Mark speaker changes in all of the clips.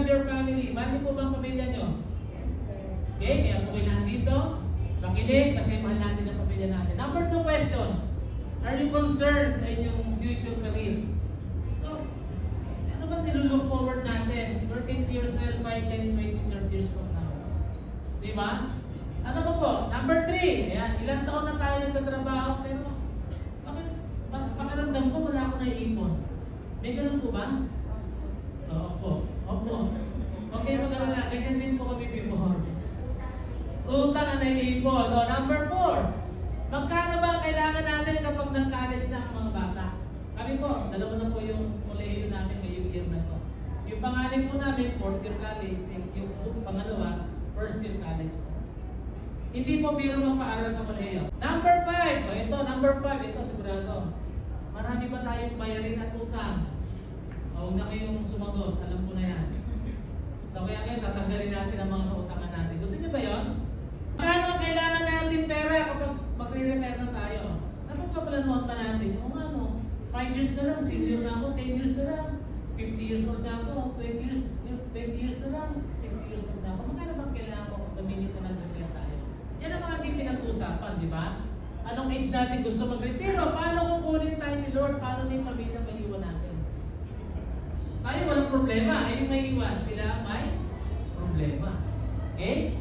Speaker 1: love your family. Mahal niyo po ba ang pamilya niyo? Okay, kaya po kayo nandito. Makinig kasi mahal natin ang pamilya natin. Number 2 question. Are you concerned sa inyong future career? So, ano ba nilulook forward natin? Where can see yourself 5, 10, 20, 30 years from now? Di ba? Ano ba po? Number 3. Ayan, ilang taon na tayo nagtatrabaho pero bakit pakiramdam ko wala akong naiipon? May ganun po ba? Opo. Okay, mag-alala. Ganyan din po kami before. Utang ang naiipon. Number 4. Magkano ba kailangan natin kapag nag-college na ang mga bata? Kami po, dalawa na po yung kolehiyo namin ngayong year na to. Yung panganay po namin, 4th year college. Yung pangalawa, 1st year college po. Hindi po biro magpaaral sa kolehiyo. Number 5. Number 5. Ito, sigurado. Marami ba tayong bayarin at utang? Huwag na kayong sumagot. Alam ko na yan. So kaya ngayon, tatanggalin natin ang mga kautangan natin. Gusto niyo ba yun? Magkano kailangan natin pera kapag magre-retire na tayo? Napagpaplanuhan pa natin. Yung 5 years na lang, senior na ako, 10 years na lang, 50 years old na ako, 20 years na lang, 60 years old na ako. Magkano ba kailangan ko the minute na nag-retire tayo? Yan ang mga ating pinag-usapan, di ba? Anong age natin gusto mag-retire? Paano kukunin tayo ni Lord? Paano na yung pamilya maiwan natin? Tayo walang problema. Ay yung may iwan. Sila may problema. Okay?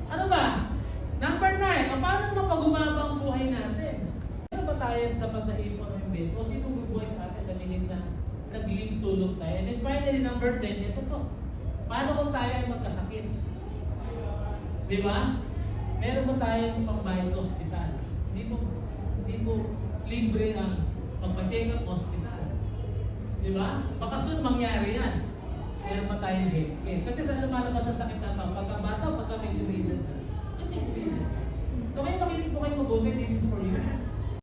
Speaker 1: Ano ba? Number 9. Paano mapag-umaba ang buhay natin? Ano ba tayo sapat na ipon o invest? O sino bubuhay sa atin na minit na nag-lead tulog tayo? And then finally, number 10. Ito to. Paano kung tayo ay magkasakit? Di ba? Meron ba tayong pangbayad sa ospital? Hindi po libre ang magpa-check up hospital. Di ba? Baka soon mangyari yan. Meron pa tayong healthcare. Kasi saan lumalabas ang sakit na pagkabata o pagka may edad na? So kayo makinig po kayo mabuti. This is